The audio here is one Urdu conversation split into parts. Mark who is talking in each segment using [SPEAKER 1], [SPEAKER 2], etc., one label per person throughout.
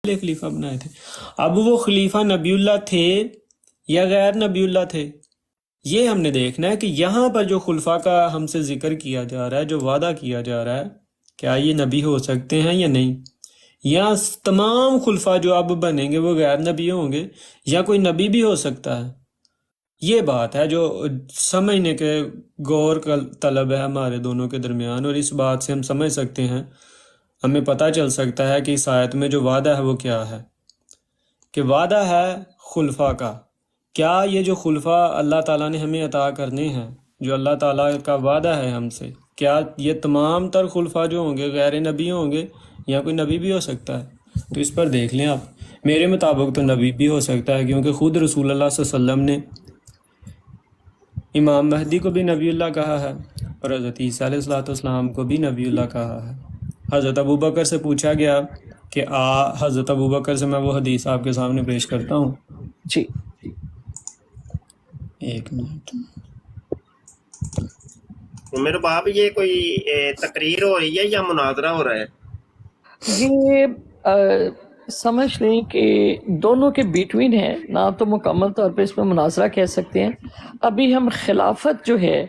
[SPEAKER 1] خلیفہ بنائے تھے. اب وہ خلیفہ نبی اللہ تھے یا غیر نبی اللہ تھے، یہ ہم نے دیکھنا ہے کہ یہاں پر جو خلفاء کا ہم سے ذکر کیا جا رہا ہے، جو وعدہ کیا جا رہا ہے، کیا یہ نبی ہو سکتے ہیں یا نہیں. یا تمام خلفاء جو اب بنیں گے وہ غیر نبی ہوں گے یا کوئی نبی بھی ہو سکتا ہے. یہ بات ہے جو سمجھنے کے غور کا طلب ہے ہمارے دونوں کے درمیان، اور اس بات سے ہم سمجھ سکتے ہیں، ہمیں پتہ چل سکتا ہے کہ اس آیت میں جو وعدہ ہے وہ کیا ہے. کہ وعدہ ہے خلفاء کا. کیا یہ جو خلفاء اللہ تعالیٰ نے ہمیں عطا کرنے ہیں، جو اللہ تعالیٰ کا وعدہ ہے ہم سے، کیا یہ تمام تر خلفاء جو ہوں گے غیر نبی ہوں گے یا کوئی نبی بھی ہو سکتا ہے؟ تو اس پر دیکھ لیں آپ. میرے مطابق تو نبی بھی ہو سکتا ہے، کیونکہ خود رسول اللہ صلی اللہ علیہ وسلم نے امام مہدی کو بھی نبی اللہ کہا ہے اور حضرت عیسیٰ علیہ السلام کو بھی نبی اللہ کہا ہے. حضرت ابوبکر سے پوچھا گیا کہ حضرت ابوبکر سے میں وہ حدیث آپ کے سامنے پیش کرتا ہوں.
[SPEAKER 2] جی
[SPEAKER 1] ایک منٹ.
[SPEAKER 3] میرے باپ یہ کوئی تقریر ہو رہی ہے یا مناظرہ ہو رہا ہے؟
[SPEAKER 2] یہ سمجھ لیں کہ دونوں کے بیٹوین ہے، نہ تو مکمل طور پہ اس میں مناظرہ کہہ سکتے ہیں. ابھی ہم خلافت جو ہے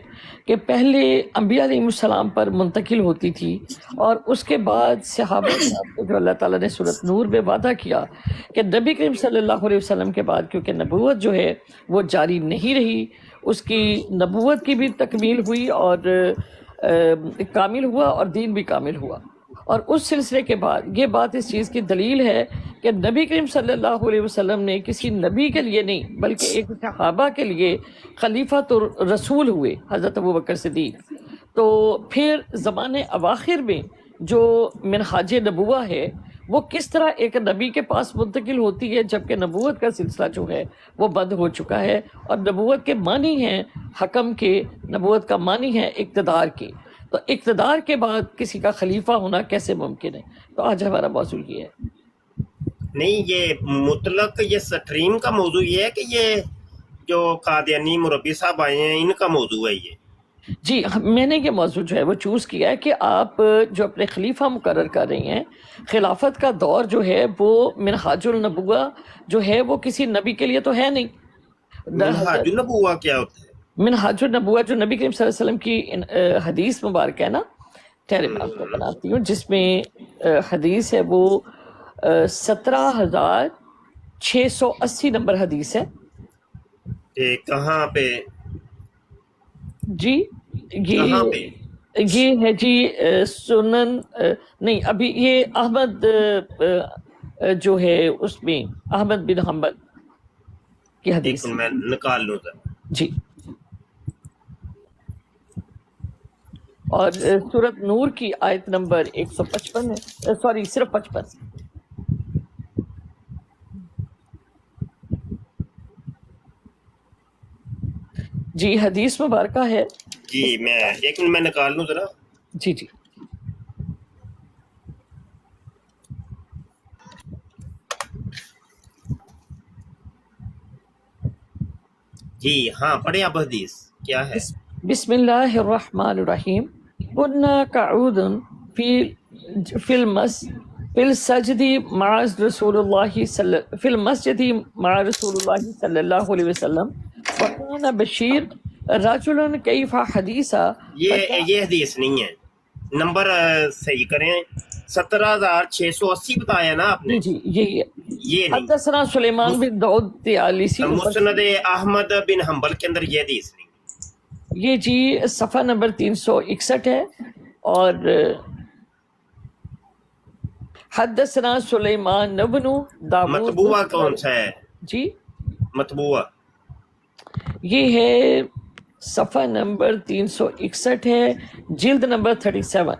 [SPEAKER 2] کہ پہلے انبیاء علیہ السلام پر منتقل ہوتی تھی، اور اس کے بعد صحابہ کو جو اللہ تعالیٰ نے سورۃ نور میں وعدہ کیا کہ نبی کریم صلی اللہ علیہ وسلم کے بعد کیونکہ نبوت جو ہے وہ جاری نہیں رہی، اس کی نبوت کی بھی تکمیل ہوئی اور کامل ہوا اور دین بھی کامل ہوا. اور اس سلسلے کے بعد یہ بات اس چیز کی دلیل ہے کہ نبی کریم صلی اللہ علیہ وسلم نے کسی نبی کے لیے نہیں بلکہ ایک صحابہ کے لیے خلیفۃ رسول ہوئے، حضرت ابوبکر صدیق. تو پھر زمانے اواخر میں جو منہاج نبوہ ہے وہ کس طرح ایک نبی کے پاس منتقل ہوتی ہے، جبکہ نبوت کا سلسلہ جو ہے وہ بند ہو چکا ہے، اور نبوت کے معنی ہیں حکم کے، نبوت کا معنی ہے اقتدار کے. تو اقتدار کے بعد کسی کا خلیفہ ہونا کیسے ممکن ہے؟ تو آج ہمارا موضوع یہ ہے.
[SPEAKER 3] نہیں، یہ مطلق یہ سٹریم کا موضوع یہ ہے کہ یہ جو قادیانی مربی صاحب آئے ہیں ان کا موضوع ہے یہ؟
[SPEAKER 2] جی میں نے یہ موضوع جو ہے وہ چوز کیا ہے کہ آپ جو اپنے خلیفہ مقرر کر رہی ہیں، خلافت کا دور جو ہے وہ منہاج النبوہ جو ہے وہ کسی نبی کے لیے تو ہے نہیں.
[SPEAKER 3] منہاج النبوہ کیا ہوتا ہے؟ منہاج
[SPEAKER 2] النبوہ جو نبی کریم صلی اللہ علیہ وسلم کی حدیث مبارک ہے نا، ٹھہرے میں آپ کو بناتی ہوں، جس میں حدیث ہے وہ 17,680 نمبر حدیث ہے.
[SPEAKER 3] کہاں پہ؟
[SPEAKER 2] جی یہ ہے جی سنن نہیں، ابھی یہ احمد جو ہے اس میں احمد بن حنبل کی حدیث.
[SPEAKER 3] میں نکال لوں ذرا.
[SPEAKER 2] جی، اور سورۃ نور کی آیت نمبر 155 ہے، سوری صرف 55. جی حدیث مبارکہ ہے.
[SPEAKER 3] جی میں ایک منٹ میں نکال لوں ذرا.
[SPEAKER 2] جی
[SPEAKER 3] جی ہاں پڑھیں آپ حدیث کیا ہے؟
[SPEAKER 2] بسم اللہ الرحمن الرحیم. كنا قعودا في المسجد مع رسول الله صلی اللہ علیہ وسلم وكان بشیر رجل کیف حدیثا.
[SPEAKER 3] یہ حدیث نہیں ہے، نمبر صحیح کریں. 17,680 بتایا نا آپ نے؟
[SPEAKER 2] جی یہی ہے.
[SPEAKER 3] یہ نہیں،
[SPEAKER 2] حدثنا سلیمان بن داؤد طیالسی،
[SPEAKER 3] مسند احمد بن حنبل کے اندر یہ حدیث نہیں.
[SPEAKER 2] یہ جی صفحہ نمبر 361 ہے. اور حدثنا سلیمان بن داؤد.
[SPEAKER 3] مطبوعہ کون سا ہے؟
[SPEAKER 2] جی
[SPEAKER 3] مطبوعہ
[SPEAKER 2] یہ ہے صفحہ نمبر 361 ہے، جلد نمبر 37.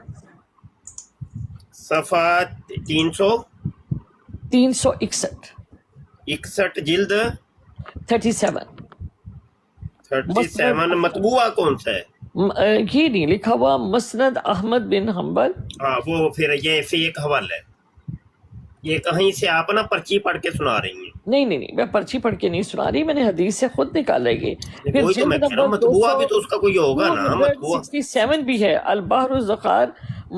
[SPEAKER 3] صفحہ 361 جلد
[SPEAKER 2] 37.
[SPEAKER 3] مطبوعہ کون سا ہے؟
[SPEAKER 2] یہ نہیں لکھا ہوا مسند احمد بن حنبل.
[SPEAKER 3] ہاں وہ پھر یہ فیک حوالہ ہے. یہ کہیں سے آپ نا پرچی پڑھ کے سنا رہی ہیں.
[SPEAKER 2] نہیں میں پرچی پڑھ کے نہیں سنا رہی، میں نے حدیث سے خود نکالا یہ.
[SPEAKER 3] مطبوعہ بھی تو اس کا کوئی ہوگا نا. مطبوعہ
[SPEAKER 2] 67 بھی ہے، البحر الزخار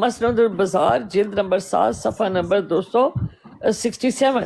[SPEAKER 2] مسند البزار جلد نمبر 7 صفحہ نمبر 67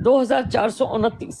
[SPEAKER 2] 2429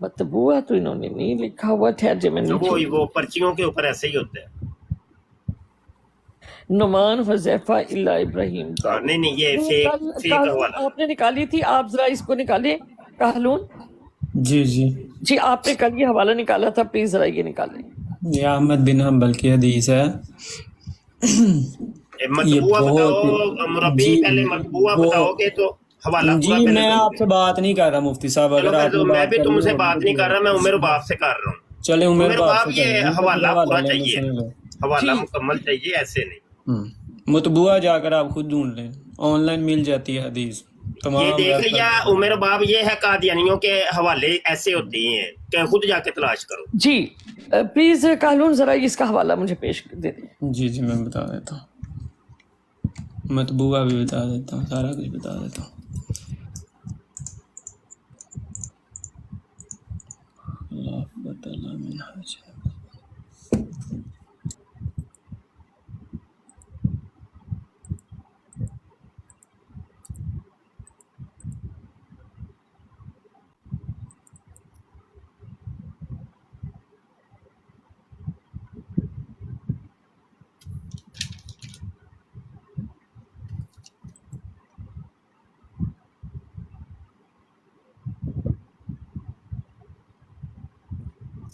[SPEAKER 2] مطبوعہ تو انہوں نے نہیں لکھا ہوا ٹھہر جائے میں
[SPEAKER 3] تو
[SPEAKER 2] نیچے
[SPEAKER 3] وہ پرچیوں کے اوپر ایسے ہی ہوتے ہیں
[SPEAKER 2] نعمان حذیفہ الا ابراہیم کا
[SPEAKER 3] نہیں نہیں یہ فیک حوالہ
[SPEAKER 2] آپ نے نکالی تھی آپ ذرا اس کو نکالیں کہلون
[SPEAKER 1] جی جی
[SPEAKER 2] جی آپ نے کل یہ حوالہ نکالا تھا پلیز ذرا یہ نکالیں
[SPEAKER 1] یہ احمد بن حنبل کی حدیث ہے
[SPEAKER 3] مطبوعہ
[SPEAKER 1] یہ
[SPEAKER 3] بتاؤ
[SPEAKER 1] بہت
[SPEAKER 3] مربی
[SPEAKER 1] جی
[SPEAKER 3] پہلے مطبوعہ بتاؤ گے تو حوالہ
[SPEAKER 1] جی
[SPEAKER 3] پورا پہلے
[SPEAKER 1] میں
[SPEAKER 3] دو
[SPEAKER 1] آپ سے بات نہیں کر رہا مفتی صاحب
[SPEAKER 3] چلو
[SPEAKER 1] اگر
[SPEAKER 3] پھر
[SPEAKER 1] آپ
[SPEAKER 3] تو
[SPEAKER 1] نے
[SPEAKER 3] میں
[SPEAKER 1] بات
[SPEAKER 3] بھی تم
[SPEAKER 1] کرنی
[SPEAKER 3] سے
[SPEAKER 1] ہے
[SPEAKER 3] بات نہیں کر رہا میں عمر باپ سے کر رہا ہوں
[SPEAKER 1] چلے عمر
[SPEAKER 3] عمر
[SPEAKER 1] باپ
[SPEAKER 3] باپ
[SPEAKER 1] سے
[SPEAKER 3] یہ
[SPEAKER 1] کریں
[SPEAKER 3] حوالہ پورا
[SPEAKER 1] لے لیں
[SPEAKER 3] چاہیے
[SPEAKER 1] سن لیں
[SPEAKER 3] حوالہ
[SPEAKER 2] جی
[SPEAKER 3] مکمل چاہیے ایسے نہیں
[SPEAKER 1] مطبوعہ جا کر آپ خود ڈھونڈ لیں آن لائن مل جاتی ہے حدیث
[SPEAKER 3] یہ
[SPEAKER 1] تمام
[SPEAKER 3] دیکھ
[SPEAKER 1] ویب
[SPEAKER 3] لیا
[SPEAKER 1] سائٹ
[SPEAKER 3] عمر باب یہ ہے قادیانیوں کے حوالے ایسے ہوتے ہیں کہ خود جا کے تلاش کرو
[SPEAKER 2] جی پلیز کہلون ذرا اس کا حوالہ مجھے پیش دے دیں
[SPEAKER 1] جی جی میں بتا دیتا ہوں مطبوعہ بھی بتا دیتا ہوں سارا کچھ بتا دیتا ہوں اللہ اکبر اللہ من حاجہ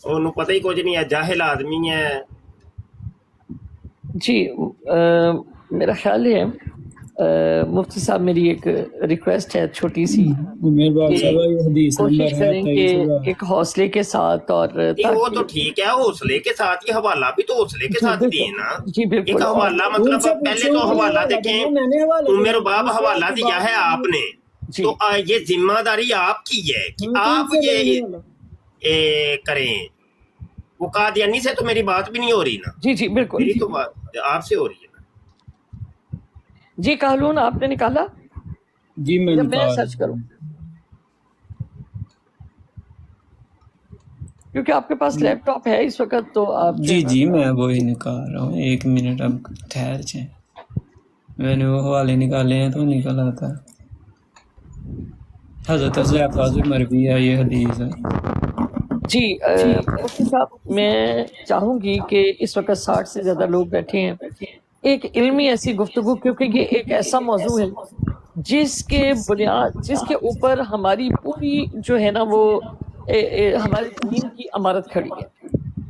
[SPEAKER 3] انہوں پتہ ہی کچھ نہیں ہے جاہل آدمی ہے
[SPEAKER 2] جی میرا خیال ہے مفتی صاحب میری ایک ریکویسٹ ہے چھوٹی سی
[SPEAKER 1] عمر باپ
[SPEAKER 2] کہ
[SPEAKER 1] صاحب یہ حدیث
[SPEAKER 2] کوشش
[SPEAKER 1] نمبر ہے
[SPEAKER 2] کریں کہ
[SPEAKER 1] 23,000
[SPEAKER 2] ایک حوصلے کے ساتھ اور
[SPEAKER 3] نہیں وہ تو
[SPEAKER 2] تاکہ
[SPEAKER 3] ٹھیک ہے حوصلے کے ساتھ یہ حوالہ بھی تو حوصلے کے
[SPEAKER 2] جی
[SPEAKER 3] ساتھ
[SPEAKER 2] بالکل
[SPEAKER 3] دیں نا
[SPEAKER 2] جی
[SPEAKER 3] ایک
[SPEAKER 2] بالکل اور
[SPEAKER 3] حوالہ
[SPEAKER 1] ان
[SPEAKER 3] مطلب
[SPEAKER 1] سے
[SPEAKER 3] پہلے
[SPEAKER 1] پوچھیں
[SPEAKER 3] تو
[SPEAKER 1] کہ یہ
[SPEAKER 3] حوالہ
[SPEAKER 1] حوالہ
[SPEAKER 3] دیکھیں
[SPEAKER 1] دینا میں نے حوالہ
[SPEAKER 3] عمر
[SPEAKER 1] دینا
[SPEAKER 3] باب
[SPEAKER 1] دوسرے
[SPEAKER 3] حوالہ
[SPEAKER 1] آپ کی
[SPEAKER 3] دیا
[SPEAKER 1] بات
[SPEAKER 3] ہے آپ نے
[SPEAKER 2] جی
[SPEAKER 3] تو یہ ذمہ داری آپ کی ہے کہ
[SPEAKER 1] ہم کون
[SPEAKER 3] آپ
[SPEAKER 1] سے لیں گے
[SPEAKER 3] یہ
[SPEAKER 1] حوالہ
[SPEAKER 3] کریں وہ قادیانی سے تو میری بات بھی نہیں ہو رہی نا
[SPEAKER 2] جی جی بالکل
[SPEAKER 3] میری تو بات آپ سے ہو رہی ہے
[SPEAKER 2] جی کہلون آپ نے نکالا
[SPEAKER 1] جی میں
[SPEAKER 2] جب میں
[SPEAKER 1] نکال
[SPEAKER 2] سرچ کروں کیونکہ آپ کے پاس لیپ ٹاپ ہے اس وقت تو آپ جو
[SPEAKER 1] جی
[SPEAKER 2] ہے نا
[SPEAKER 1] جی میں وہی نکال رہا ہوں ایک منٹ اب ٹھہر جائیں میں نے وہ حوالے نکالے ہیں تو نکل آتا ہے حضرت حذیفہ سے مروی ہے یہ حدیث ہے
[SPEAKER 2] جی مفتی صاحب میں چاہوں گی کہ اس وقت 60 سے زیادہ لوگ بیٹھے ہیں ایک علمی ایسی گفتگو کیونکہ یہ ایک ایسا موضوع ہے جس کے اوپر ہماری پوری جو ہے نا وہ ہمارے دین کی عمارت کھڑی ہے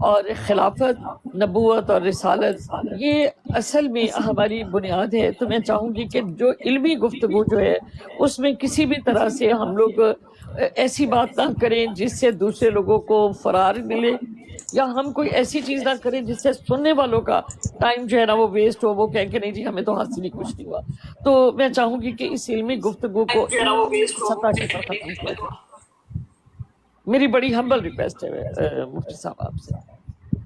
[SPEAKER 2] اور خلافت نبوت اور رسالت یہ اصل میں ہماری بنیاد ہے تو میں چاہوں گی کہ جو علمی گفتگو جو ہے اس میں کسی بھی طرح سے ہم لوگ ایسی بات نہ کریں جس سے دوسرے لوگوں کو فرار ملے یا ہم کوئی ایسی چیز نہ کریں جس سے سننے والوں کا ٹائم جو ہے نا وہ ویسٹ ہو وہ کہیں کہ نہیں جی ہمیں تو حاصل ہی کچھ نہیں ہوا تو میں چاہوں گی کہ اس علمی گفتگو کو علمی سطح کے پر ختم کیا جائے میری بڑی ہمبل ریکویسٹ ہے مفتی صاحب آپ سے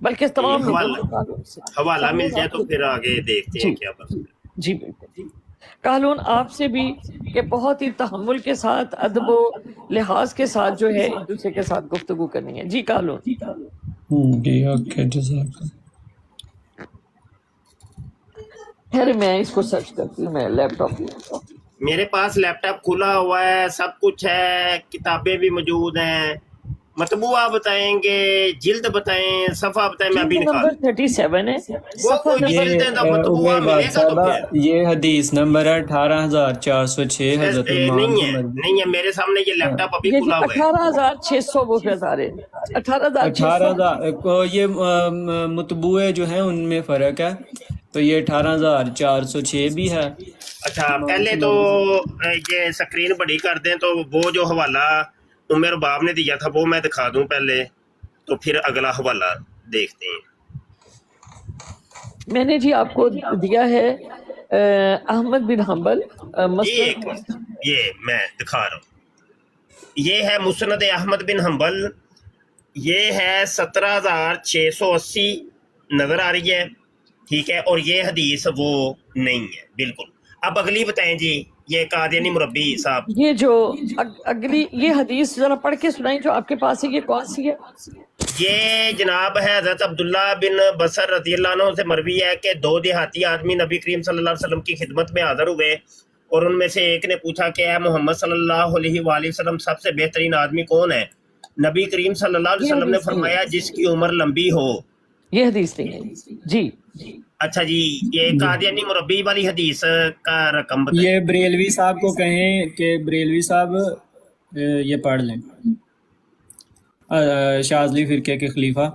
[SPEAKER 2] بلکہ تمام لوگوں سے قانون سے
[SPEAKER 3] حوالہ مل
[SPEAKER 2] قانون
[SPEAKER 3] جائے
[SPEAKER 2] آپ
[SPEAKER 3] تو
[SPEAKER 2] سے
[SPEAKER 3] پھر آگے دیکھتے ہیں
[SPEAKER 2] جی
[SPEAKER 3] کیا بنتا ہے
[SPEAKER 2] جی بالکل قانون آپ سے بھی کہ بہت ہی تحمل کے ساتھ ادب و لحاظ کے ساتھ جو ہے ایک دوسرے کے ساتھ گفتگو کرنی ہے جی قانون
[SPEAKER 1] جی اوکے جزاک
[SPEAKER 2] خیر میں اس کو سرچ کرتی ہوں میں لیپ ٹاپ میں
[SPEAKER 3] میرے پاس لیپ ٹاپ کھلا ہوا ہے سب کچھ ہے کتابیں بھی موجود ہیں مطبوعہ بتائیں گے جلد بتائیں صفحہ بتائیں میں ابھی
[SPEAKER 2] جلد
[SPEAKER 3] نکال
[SPEAKER 2] نمبر 37 ہے
[SPEAKER 3] وہ
[SPEAKER 2] صفحہ
[SPEAKER 3] کوئی
[SPEAKER 2] نمبر
[SPEAKER 3] جلد ہے مطبوعہ
[SPEAKER 1] عمر
[SPEAKER 3] ملے
[SPEAKER 1] باپ
[SPEAKER 3] گا تو
[SPEAKER 1] صاحبہ
[SPEAKER 3] پھر
[SPEAKER 1] یہ حدیث نمبر ہے 18,406 حضرت عثمان سے مروی
[SPEAKER 3] نہیں ہے میرے سامنے یہ لیپ ٹاپ ابھی
[SPEAKER 2] یہ جی
[SPEAKER 3] کھلا ہوا ہے
[SPEAKER 2] 18,600 وہ بتا رہے 18,600
[SPEAKER 1] 18,000 یہ مطبوعے جو ہیں ان میں فرق ہے تو یہ 18,406 بھی ہے
[SPEAKER 3] اچھا
[SPEAKER 1] امام
[SPEAKER 3] پہلے
[SPEAKER 1] سے
[SPEAKER 3] تو
[SPEAKER 1] مروی
[SPEAKER 3] یہ سکرین بڑی کر دیں تو وہ جو حوالہ عمر باب نے دیا تھا وہ میں دکھا دوں پہلے تو پھر اگلا حوالہ دیکھتے ہیں
[SPEAKER 2] میں نے جی آپ کو دیا ہے احمد بن حنبل
[SPEAKER 3] ایک یہ میں دکھا رہا ہوں یہ ہے مسند احمد بن حنبل یہ ہے 17,680 نظر آ رہی ہے ٹھیک ہے اور یہ حدیث وہ نہیں ہے بالکل اب اگلی بتائیں جی یہ قادیانی مربی صاحب
[SPEAKER 2] یہ جو اگلی یہ حدیث ذرا پڑھ کے سنائیں جو آپ کے پاس ہے یہ کون سی ہے
[SPEAKER 3] یہ جناب ہے حضرت عبداللہ بن بصر رضی اللہ عنہ سے مروی ہے کہ 2 دیہاتی آدمی نبی کریم صلی اللہ علیہ وسلم کی خدمت میں حاضر ہوئے اور ان میں سے ایک نے پوچھا کہ اے محمد صلی اللہ علیہ وآلہ وسلم سب سے بہترین آدمی کون ہے؟ نبی کریم صلی اللہ علیہ وسلم نے فرمایا جس کی عمر لمبی ہو۔
[SPEAKER 2] یہ حدیث نہیں ہے جی۔
[SPEAKER 3] اچھا جی، یہ قادیانی مربی والی حدیث کا رقم بتائیں۔
[SPEAKER 1] یہ بریلوی صاحب کو کہیں کہ بریلوی صاحب یہ پڑھ لیں، شاذلی فرقے کے خلیفہ۔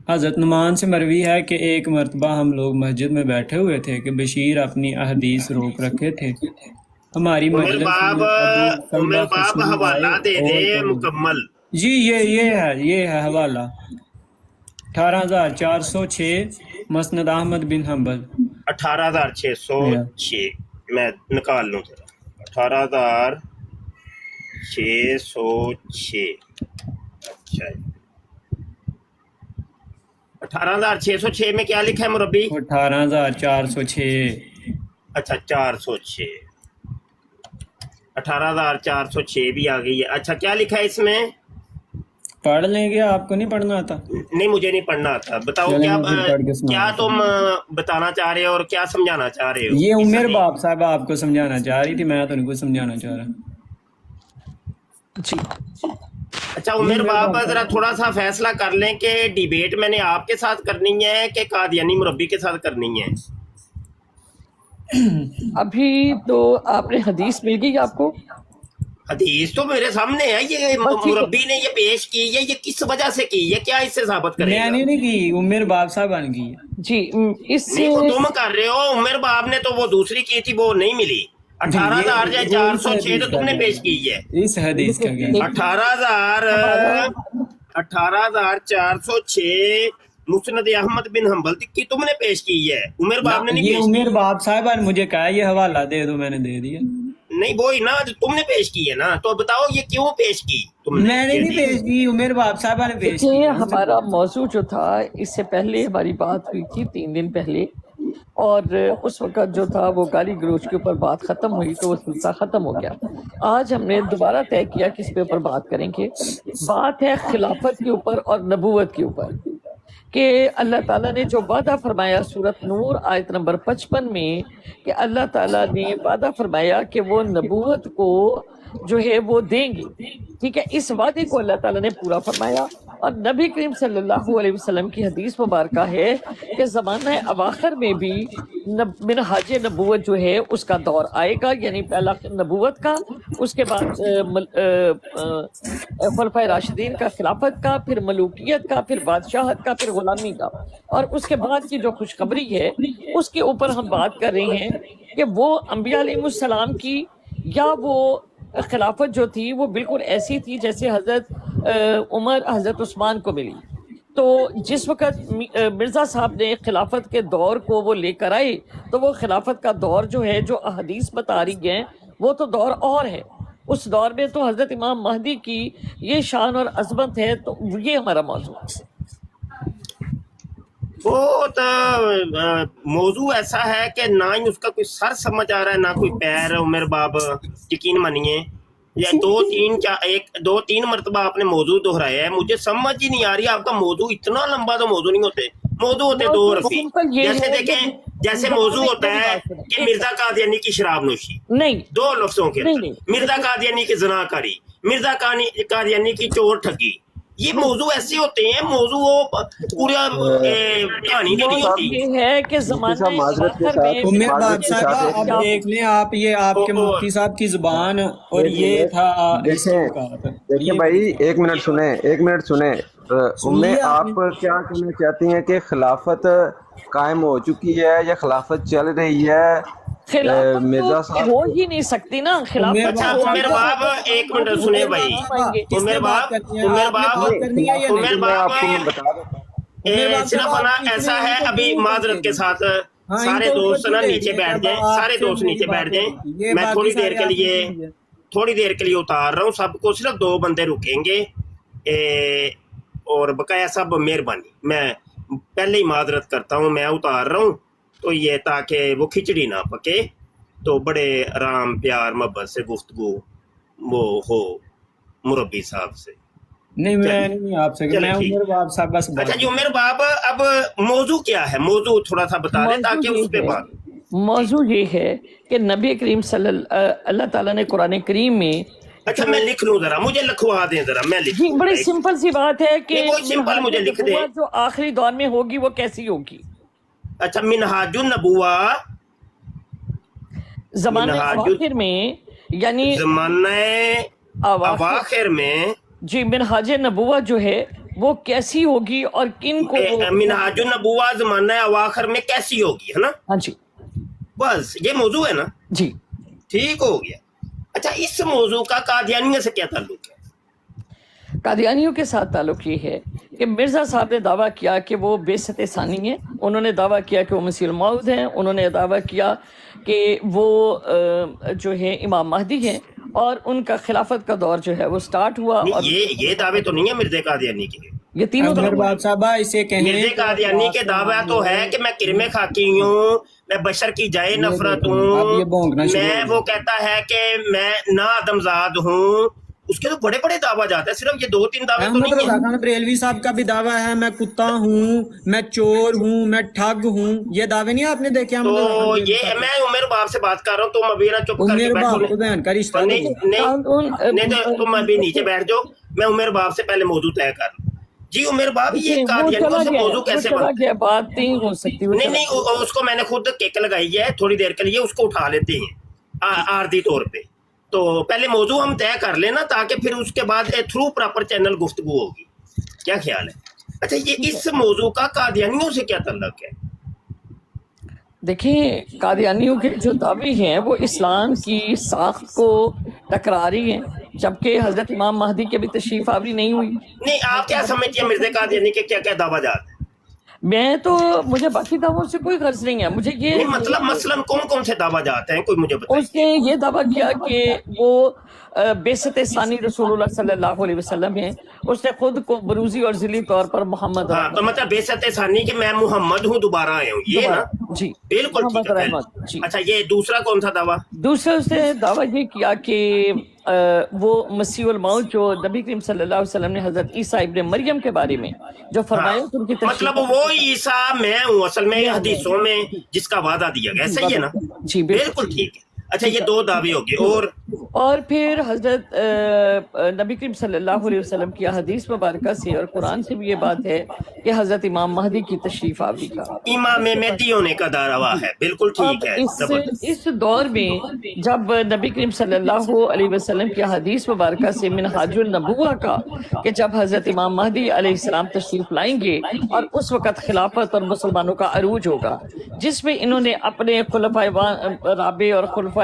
[SPEAKER 1] حضرت نعمان سے مروی ہے کہ ایک مرتبہ ہم لوگ مسجد میں بیٹھے ہوئے تھے کہ بشیر اپنی احادیث روک رکھے تھے۔ ہماری
[SPEAKER 3] عمر
[SPEAKER 1] مجلس
[SPEAKER 3] باب
[SPEAKER 1] میں
[SPEAKER 3] عمر باب
[SPEAKER 1] خشنود
[SPEAKER 3] حوالہ
[SPEAKER 1] آئے
[SPEAKER 3] دے دے
[SPEAKER 1] اور
[SPEAKER 3] مکمل۔
[SPEAKER 1] جی یہ ہے حوالہ 18406 مسند احمد بن حنبل۔
[SPEAKER 3] 18606 میں نکال لوں ذرا۔ 18606 اچھا 18606 میں کیا لکھا ہے مربی؟
[SPEAKER 1] 18406
[SPEAKER 3] اچھا 406 18406 بھی آ گئی ہے۔ اچھا کیا لکھا ہے اس میں؟
[SPEAKER 1] پڑھ لیں گے، آپ کو نہیں پڑھنا آتا؟
[SPEAKER 3] نہیں مجھے نہیں پڑھنا آتا۔ بتاؤ
[SPEAKER 1] چلیں
[SPEAKER 3] کیا
[SPEAKER 1] پھر پڑھ کے سنا
[SPEAKER 3] کیا
[SPEAKER 1] دیتا
[SPEAKER 3] تم بتانا چاہ رہے ہو اور کیا سمجھانا چاہ رہے ہو؟
[SPEAKER 1] یہ عمر باپ صاحب آپ کو سمجھانا چاہ رہی تھی، میں تو ان کو سمجھانا چاہ رہا۔
[SPEAKER 2] جی
[SPEAKER 3] اچھا عمر باب ذرا تھوڑا سا فیصلہ کر لیں کہ ڈیبیٹ میں نے آپ کے ساتھ کرنی ہے کہ قادیانی مربی کے ساتھ کرنی ہے؟
[SPEAKER 2] ابھی تو آپ نے حدیث مل گئی آپ کو؟
[SPEAKER 3] حدیث تو میرے سامنے ہے، یہ مربی نے یہ پیش کی ہے، یہ کس وجہ سے کی ہے؟ کیا اس سے ثابت کرے گا؟
[SPEAKER 1] میں نے نہیں کی، عمر باپ صاحب نے کی ہے۔
[SPEAKER 2] جی اس سے
[SPEAKER 3] نہیں وہ تم کر رہے ہو، عمر باب نے تو وہ دوسری کی تھی، وہ نہیں ملی۔ 18406 تو تم نے پیش کی ہے۔
[SPEAKER 1] اس حدیث کا کیا؟
[SPEAKER 3] 18406 مسند احمد بن حنبل کی تم نے پیش کی ہے، عمر باب نے نہیں
[SPEAKER 1] یہ
[SPEAKER 3] پیش کی۔
[SPEAKER 1] عمر باپ صاحب نے مجھے کہا یہ حوالہ دے دو، میں نے دے دیا۔
[SPEAKER 3] نہیں وہی نا جو تم نے پیش کی ہے نا، تو بتاؤ یہ کیوں پیش کی تم نے؟
[SPEAKER 1] میں نے نہیں پیش کی، عمر باپ صاحب نے پیش کی۔
[SPEAKER 2] دیکھیے ہمارا موضوع جو تھا اس سے پہلے ہماری بات ہوئی تھی 3 دن پہلے، اور اس وقت جو تھا وہ گالی گلوچ کے اوپر بات ختم ہوئی تو وہ سلسلہ ختم ہو گیا۔ آج ہم نے دوبارہ طے کیا کس پہ اوپر بات کریں گے۔ بات ہے خلافت کے اوپر اور نبوت کے اوپر، کہ اللہ تعالیٰ نے جو وعدہ فرمایا سورۃ نور آیت نمبر 55 میں، کہ اللہ تعالیٰ نے وعدہ فرمایا کہ وہ نبوت کو جو ہے وہ دیں گے، ٹھیک ہے۔ اس وعدے کو اللہ تعالیٰ نے پورا فرمایا، اور نبی کریم صلی اللہ علیہ وسلم کی حدیث مبارکہ ہے کہ زمانہ اواخر میں بھی منہاج نبوت جو ہے اس کا دور آئے گا، یعنی پہلا نبوت کا، اس کے بعد خلفائے راشدین کا خلافت کا، پھر ملوکیت کا، پھر بادشاہت کا، پھر غلامی کا، اور اس کے بعد کی جو خوشخبری ہے اس کے اوپر ہم بات کر رہے ہیں کہ وہ انبیاء علیہ السلام کی، یا وہ خلافت جو تھی وہ بالکل ایسی تھی جیسے حضرت عمر حضرت عثمان کو ملی۔ تو جس وقت مرزا صاحب نے خلافت کے دور کو وہ لے کر آئے تو وہ خلافت کا دور جو ہے جو احادیث بتا رہی ہیں وہ تو دور اور ہے۔ اس دور میں تو حضرت امام مہدی کی یہ شان اور عظمت ہے، تو یہ ہمارا موضوع ہے۔
[SPEAKER 3] بہت موضوع ایسا ہے کہ نہ ہی اس کا کوئی سر سمجھ آ رہا ہے نہ کوئی پیر۔ عمر باب یقین مانیے یا 2-3 مرتبہ آپ نے موضوع دہرایا ہے، مجھے سمجھ ہی نہیں آ رہی۔ آپ کا موضوع اتنا لمبا تو موضوع نہیں ہوتے، موضوع ہوتے 2 رفیع۔ جیسے دیکھیں جیسے موضوع ہوتا ہے کہ مرزا قادیانی کی شراب نوشی،
[SPEAKER 2] نہیں
[SPEAKER 3] 2 لفظوں کے اندر، مرزا قادیانی کی زنا کاری، مرزا قادیانی کی چور ٹھگی، یہ موضوع ایسے ہوتے ہیں، موضوع پورا کہانی کے نہیں ہوتی۔
[SPEAKER 2] یہ ہے کہ زمانہ
[SPEAKER 1] عمر باپ صاحب اب دیکھ لیں آپ، یہ آپ کے مفتی صاحب کی زبان، اور یہ تھا
[SPEAKER 4] دیکھیں بھائی، ایک منٹ سنیں۔ آپ کیا کہنا چاہتی ہیں کہ خلافت قائم ہو چکی ہے یا خلافت چل رہی ہے؟ مرزا
[SPEAKER 2] خلافت ہو ہی نہیں سکتی نا، خلافت۔
[SPEAKER 3] اچھا عمر باب ایک منٹ سنیں بھائی، عمر باب صرف ایسا ہے، ابھی معذرت کے ساتھ سارے دوست نا نیچے بیٹھ جائیں، سارے دوست نیچے بیٹھ جائیں، میں تھوڑی دیر کے لیے اتار رہا ہوں، سب کو صرف 2 بندے رکیں گے، اور بقایا سب مہربانی، میں پہلے ہی معذرت کرتا ہوں، میں اتار رہا ہوں تو یہ تاکہ وہ کھچڑی نہ پکے، تو بڑے آرام پیار محبت سے گفتگو وہ ہو مربی صاحب سے۔
[SPEAKER 1] نہیں میں نہیں آپ سے
[SPEAKER 3] چلیں
[SPEAKER 1] میں
[SPEAKER 3] ٹھیک۔
[SPEAKER 1] عمر باپ صاحب بس
[SPEAKER 3] اچھا جی عمر باب، اب موضوع کیا ہے؟ موضوع تھوڑا سا بتا دیں تاکہ اس پہ بات۔
[SPEAKER 2] موضوع یہ ہے کہ نبی کریم اللہ تعالیٰ نے قرآن کریم میں
[SPEAKER 3] اچھا میں لکھ لوں ذرا، مجھے لکھوا دیں ذرا، میں لکھ
[SPEAKER 2] جی
[SPEAKER 3] لوں
[SPEAKER 2] بڑی
[SPEAKER 3] ذرا۔
[SPEAKER 2] سمپل سی بات ہے کہ
[SPEAKER 3] نہیں، کوئی سمپل مجھے لکھ دیں۔
[SPEAKER 2] جو آخری دور میں ہوگی وہ کیسی ہوگی؟
[SPEAKER 3] اچھا منہاج النبوہ،
[SPEAKER 2] زمانے اواخر میں، یعنی
[SPEAKER 3] زمانہ اواخر میں
[SPEAKER 2] جی منہاج نبوہ جو ہے وہ کیسی ہوگی اور کن کو
[SPEAKER 3] منہاج النبوہ زمانہ اواخر میں کیسی ہوگی، ہے نا؟
[SPEAKER 2] ہاں جی
[SPEAKER 3] بس یہ موضوع ہے نا،
[SPEAKER 2] جی
[SPEAKER 3] ٹھیک ہو گیا۔ اچھا اس موضوع کا قادیانیوں سے کیا تعلق ہے؟
[SPEAKER 2] قادیانیوں کے ساتھ تعلق یہ ہے کہ مرزا صاحب نے دعویٰ کیا کہ وہ بعثت ثانی ہیں، انہوں نے دعویٰ کیا کہ وہ مسیح الموعود ہیں، انہوں نے دعویٰ کیا کہ وہ جو ہے امام مہدی ہیں، اور ان کا خلافت کا دور جو ہے وہ سٹارٹ ہوا۔ اور
[SPEAKER 3] یہ دعوے تو نہیں ہے مرزا قادیانی کے،
[SPEAKER 2] یہ تینوں
[SPEAKER 1] عمر
[SPEAKER 2] دعوے
[SPEAKER 1] باپ صاحب اسے کہیں
[SPEAKER 3] مرزا قادیانی کے دعویٰ تو ہے کہ میں کرم خاکی ہوں، میں بشر کی جائے نفرت ہوں، میں وہ کہتا ہے کہ میں نا آدم زاد ہوں، اس کے تو بڑے بڑے دعویٰ جاتے ہیں، صرف یہ 2-3 دعوے تو
[SPEAKER 1] احمد
[SPEAKER 3] نہیں
[SPEAKER 1] رضا
[SPEAKER 3] ہیں۔
[SPEAKER 1] خان بریلوی صاحب کا بھی دعویٰ ہے میں کتا ہوں، میں چور ہوں، میں ٹھگ ہوں، یہ دعوے نہیں آپ نے دیکھے احمد رضا خان
[SPEAKER 3] تو
[SPEAKER 1] بریلوی
[SPEAKER 3] یہ
[SPEAKER 1] صاحب؟
[SPEAKER 3] میں عمر باپ سے بات کر رہا ہوں، تم ابھی نا چپ کر کے
[SPEAKER 1] عمر باپ کو
[SPEAKER 3] بیٹھو۔
[SPEAKER 1] بہن کا رشتہ
[SPEAKER 3] نہیں تو تم ابھی نیچے بیٹھ جاؤ، میں عمر باپ سے پہلے موضوع طے کر لوں۔ جی عمر باپ یہ قادیانیوں سے موضوع کیسے بنتا ہے؟
[SPEAKER 2] بات نہیں ہو سکتی،
[SPEAKER 3] نہیں اس کو میں نے خود کیک لگائی ہے تھوڑی دیر کے لیے، اس کو اٹھا لیتے ہیں عارضی طور پہ، تو پہلے موضوع ہم طے کر لینا تاکہ پھر اس کے بعد تھرو پراپر چینل گفتگو ہوگی، کیا خیال ہے؟ اچھا یہ اس موضوع کا قادیانیوں سے کیا تعلق ہے؟
[SPEAKER 2] دیکھیں قادیانیوں کے جو دعوے ہیں وہ اسلام کی ساخت کو ٹکرا رہی ہیں، جبکہ حضرت امام مہدی کی بھی تشریف آوری نہیں ہوئی۔
[SPEAKER 3] نہیں آپ کیا سمجھتے ہیں مرزا قادیانی کے کیا کیا دعویٰ جات ہیں؟
[SPEAKER 2] میں تو مجھے باقی دعووں سے کوئی غرض نہیں ہے، مجھے یہ
[SPEAKER 3] نہیں مطلب مثلاً کون کون سے دعویٰ جات ہیں، کوئی مجھے بتائیں۔
[SPEAKER 2] اس نے یہ دعویٰ کیا کہ وہ بعثت ثانی رسول اللہ صلی اللہ علیہ وسلم ہیں، اس نے خود کو بروزی اور ذلی طور پر محمد
[SPEAKER 3] ہاں تو مطلب بعثت ثانی کہ میں محمد ہوں دوبارہ آیا ہوں، یہ نا
[SPEAKER 2] جی
[SPEAKER 3] بالکل ٹھیک ہے۔
[SPEAKER 2] جی
[SPEAKER 3] اچھا یہ دوسرا کون سا دعویٰ؟
[SPEAKER 2] دوسرا اس نے دعویٰ یہ کیا کہ وہ مسیح الموعود جو نبی کریم صلی اللہ علیہ وسلم نے حضرت عیسیٰ ابن مریم کے بارے میں جو فرمایا ان کی
[SPEAKER 3] مطلب وہ عیسیٰ میں ہوں اصل میں حدیثوں میں جس کا وعدہ دیا گیا، صحیح ہے نا؟
[SPEAKER 2] جی
[SPEAKER 3] بالکل ٹھیک ہے۔ اچھا یہ 2 دعوے ہو گئے،
[SPEAKER 2] اور پھر حضرت نبی کریم صلی اللہ علیہ وسلم کی حدیث مبارکہ سے اور قرآن سے بھی یہ بات ہے کہ حضرت امام مہدی کی تشریف آوری کا
[SPEAKER 3] امام مہدی ہونے کا دعویٰ ہے، بالکل ٹھیک ہے۔
[SPEAKER 2] اس دور میں جب نبی کریم صلی اللہ علیہ وسلم کی حدیث مبارکہ سے منہاج النبوہ کا کہ جب حضرت امام مہدی علیہ السلام تشریف لائیں گے اور اس وقت خلافت اور مسلمانوں کا عروج ہوگا، جس میں انہوں نے اپنے خلفائے رابع اور خلفائے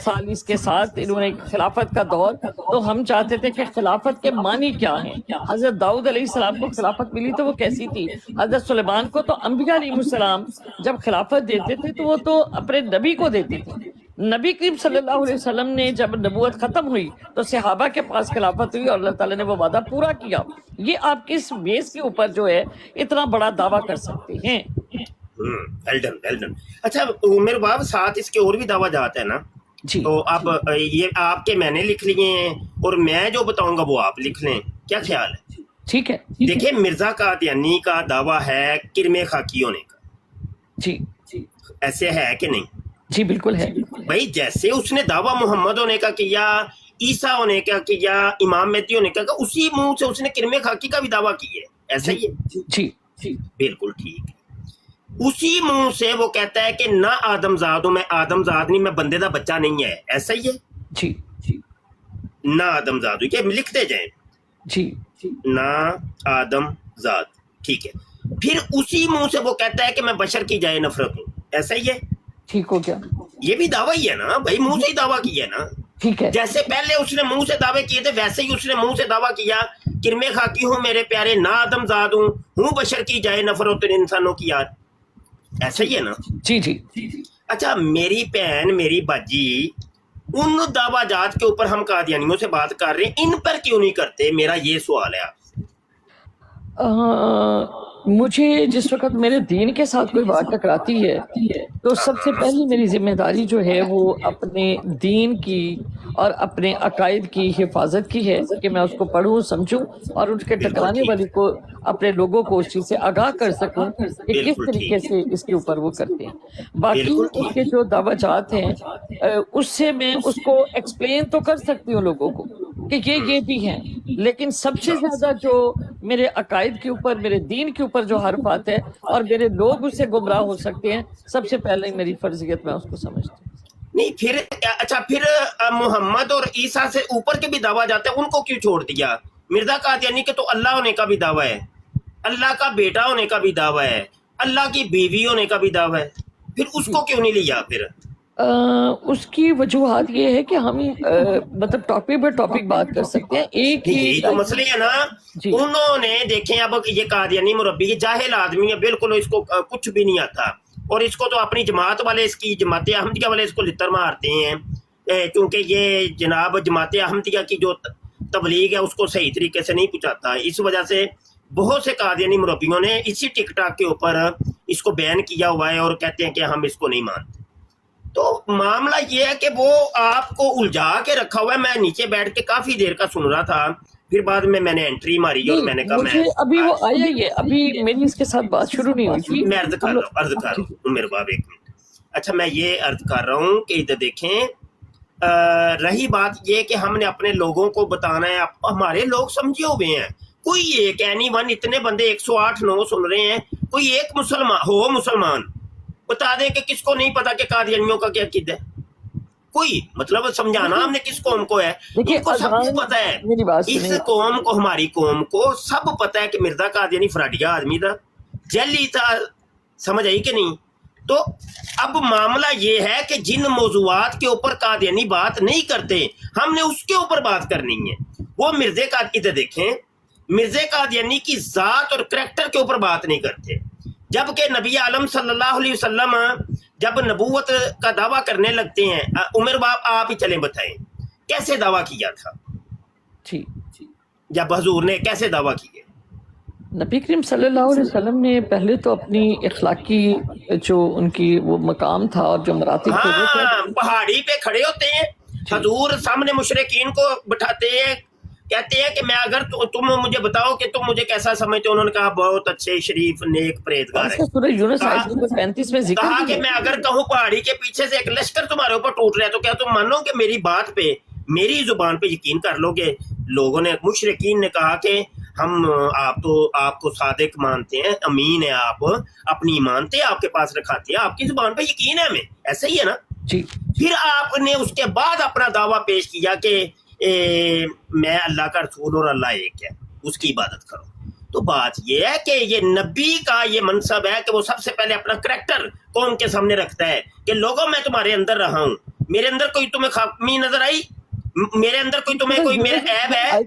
[SPEAKER 2] ثالث کے ساتھ انہوں نے خلافت کا دور، تو ہم چاہتے تھے کہ خلافت کے معنی کیا ہیں۔ حضرت داؤد علیہ السلام کو خلافت ملی تو وہ کیسی تھی؟ حضرت سلیمان کو تو انبیاء علیہ السلام جب خلافت دیتے تھے تو وہ تو اپنے نبی کو دیتے تھے۔ نبی کریم صلی اللہ علیہ وسلم نے جب نبوت ختم ہوئی تو صحابہ کے پاس خلافت ہوئی اور اللہ تعالیٰ نے وہ وعدہ پورا کیا۔ یہ آپ کس بیس کے اوپر جو ہے اتنا بڑا دعویٰ کر سکتے ہیں؟
[SPEAKER 3] Well done. اچھا عمر باب ساتھ اس کے اور بھی دعویٰ جات ہے نا،
[SPEAKER 2] جی
[SPEAKER 3] تو اب یہ آپ کے میں نے لکھ لیے ہیں اور میں جو بتاؤں گا وہ آپ لکھ لیں، کیا خیال ہے؟
[SPEAKER 2] ٹھیک ہے۔
[SPEAKER 3] دیکھیں مرزا قادیانی کا دعویٰ ہے کرم خاکی ہونے کا،
[SPEAKER 2] جی
[SPEAKER 3] ایسے ہے کہ نہیں؟
[SPEAKER 2] جی بالکل ہے
[SPEAKER 3] بھائی جیسے اس نے دعویٰ محمد ہونے کا کیا، عیسیٰ ہونے کا کیا، امام مہدی ہونے کا کیا، اسی منہ سے اس نے کرم خاکی کا بھی دعویٰ کی ہے، ایسا ہی ہے؟
[SPEAKER 2] جی
[SPEAKER 3] بالکل ٹھیک ہے۔ اسی منہ سے وہ کہتا ہے کہ نہ آدم زاد ہوں، میں آدم زاد نہیں، میں بندے دا بچہ نہیں ہے، ایسا ہی ہے؟
[SPEAKER 2] جی
[SPEAKER 3] نہ آدم زاد ہوں، یہ لکھتے جائیں،
[SPEAKER 2] جی
[SPEAKER 3] نہ آدم زاد، ٹھیک ہے۔ پھر اسی منہ سے وہ کہتا ہے کہ میں بشر کی جائے نفرت ہوں، ایسا ہی ہے؟
[SPEAKER 2] ٹھیک ہو گیا،
[SPEAKER 3] یہ بھی دعویٰ ہی ہے نا بھائی، منہ سے ہی دعویٰ کیا ہے نا۔
[SPEAKER 2] ٹھیک ہے
[SPEAKER 3] جیسے پہلے اس نے منہ سے دعوے کیے تھے ویسے ہی اس نے منہ سے دعویٰ کیا کرم خاکی ہوں میرے پیارے، نہ آدم زاد ہوں بشر کی جائے نفرت انسانوں کی یاد، ایسا ہی ہے نا؟
[SPEAKER 2] جی
[SPEAKER 3] اچھا میری بہن میری باجی ان دعویٰ جات کے اوپر ہم قادیانیوں سے بات کر رہے ہیں، ان پر کیوں نہیں کرتے؟ میرا یہ سوال ہے آپ سے۔
[SPEAKER 2] مجھے جس وقت میرے دین کے ساتھ کوئی بات ٹکراتی ہے تو سب سے پہلی میری ذمہ داری جو ہے وہ اپنے دین کی اور اپنے عقائد کی حفاظت کی ہے کہ میں اس کو پڑھوں سمجھوں اور ان کے ٹکرانے والی کو اپنے لوگوں کو اس چیز سے آگاہ کر سکوں کہ کس طریقے سے اس کے اوپر وہ کرتے ہیں. باقی اس کے جو دعویٰ جات ہیں اس سے میں اس کو ایکسپلین تو کر سکتی ہوں لوگوں کو کہ یہ بھی ہیں، لیکن سب سے زیادہ جو میرے عقائد کے اوپر، میرے دین کے اوپر جو حرفات ہے اور میرے لوگ اس سے گمراہ ہو سکتے ہیں، سب سے پہلے میری فرضیت میں اس کو سمجھتی ہوں.
[SPEAKER 3] نہیں پھر اچھا، پھر محمد اور عیسیٰ سے اوپر کے بھی دعویٰ جاتے ہیں، ان کو کیوں چھوڑ دیا؟ مرزا قادیانی کے تو اللہ ہونے کا بھی دعویٰ ہے، اللہ کا بیٹا ہونے کا بھی دعویٰ ہے، اللہ کی بیوی ہونے کا بھی دعویٰ ہے، پھر اس کو کیوں نہیں لیا؟ پھر
[SPEAKER 2] اس کی وجوہات یہ ہے کہ ہم مطلب ٹاپک پر ٹاپک بات کر سکتے ہیں. ایک
[SPEAKER 3] یہی تو مسئلے ہے نا.
[SPEAKER 2] جی.
[SPEAKER 3] انہوں نے دیکھیں، اب یہ قادیانی مربی یہ جاہل آدمی ہے، بالکل اس کو کچھ بھی نہیں آتا، اور اس کو تو اپنی جماعت والے، اس کی جماعت احمدیہ والے اس کو لتر مارتے ہیں، کیونکہ یہ جناب جماعت احمدیہ کی جو تبلیغ ہے اس کو صحیح طریقے سے نہیں پہنچاتا. اس وجہ سے بہت سے قادیانی مربیوں نے اسی ٹک ٹاک کے اوپر اس کو بین کیا ہوا ہے اور کہتے ہیں کہ ہم اس کو نہیں مانتے. تو معاملہ یہ ہے کہ وہ آپ کو الجھا کے رکھا ہوا ہے. میں نیچے بیٹھ کے کافی دیر کا سن رہا تھا، پھر بعد میں نے انٹری ماری اور میں نے کہا
[SPEAKER 2] مجھے ابھی وہ آیا ہی ہے، ابھی میری اس کے ساتھ بات شروع نہیں ہوئی تھی.
[SPEAKER 3] میں عرض کر رہا ہوں میرے باپ، ایک منٹ. اچھا، میں یہ عرض کر رہا ہوں کہ ادھر دیکھیں، رہی بات یہ کہ ہم نے اپنے لوگوں کو بتانا ہے. ہمارے لوگ سمجھے ہوئے ہیں، کوئی ایک اینی ون، اتنے بندے 108-9 سن رہے ہیں، کوئی ایک مسلمان بتا دیں کہ کس کو نہیں پتا کہ قادیانیوں کا کیا عقیدہ ہے. کوئی مطلب سمجھانا ہم نے کس قوم کو ہے، ان کو سب کو پتا ہے. اس قوم کو، ہماری قوم کو سب پتا ہے کہ مرزا قادیانی فراڈیا آدمی تھا، جعلی تھا. سمجھ آئی کہ نہیں؟ تو اب معاملہ یہ ہے کہ جن موضوعات کے اوپر قادیانی بات نہیں کرتے، ہم نے اس کے اوپر بات کرنی ہے. وہ مرزے کا ادھر دیکھیں، مرزا قادیانی کی ذات اور کریکٹر کے اوپر بات نہیں کرتے، جبکہ نبی عالم صلی اللہ علیہ وسلم جب نبوت کا دعویٰ کرنے لگتے ہیں، عمر باپ آپ ہی چلیں بتائیں کیسے دعویٰ کیا تھا؟ جب حضور نے کیسے دعویٰ کیا؟
[SPEAKER 2] نبی کریم صلی اللہ علیہ وسلم نے پہلے تو اپنی اخلاقی جو ان کی وہ مقام تھا اور جو مراتب تھے،
[SPEAKER 3] پہاڑی پہ کھڑے ہوتے ہیں، حضور سامنے مشرکین کو بٹھاتے ہیں، کہتے ہیں کہ میں اگر تم مجھے بتاؤ کہ تم مجھے کیسا سمجھتے ہو. انہوں نے کہا بہت اچھے، شریف، نیک، پرہیزگار ہے.
[SPEAKER 2] سورہ یونس آیت نمبر 35 میں ذکر
[SPEAKER 3] کہا کہ میں اگر کہوں پہاڑی کے پیچھے سے ایک لشکر تمہارے اوپر ٹوٹ رہا ہے تو کیا تم مانو کہ میری بات پہ، میری زبان پہ یقین کر لو گے؟ لوگوں نے، مشرکین نے کہا کہ ہم آپ کو صادق مانتے ہیں، امین ہے، آپ اپنی مانتے ہیں، آپ کے پاس رکھاتے ہیں، آپ کی زبان پہ یقین ہے ہمیں. ایسا ہی ہے نا؟
[SPEAKER 2] جی.
[SPEAKER 3] پھر آپ نے اس کے بعد اپنا دعویٰ پیش کیا کہ میں اللہ کا رسول اور اللہ ایک ہے، اس کی عبادت کرو. تو بات یہ ہے کہ یہ نبی کا یہ منصب ہے کہ وہ سب سے پہلے اپنا کریکٹر قوم کے سامنے رکھتا ہے کہ لوگوں میں تمہارے اندر رہا ہوں، میرے اندر کوئی تمہیں خامی نظر آئی، میرے اندر کوئی میرا عیب ہے،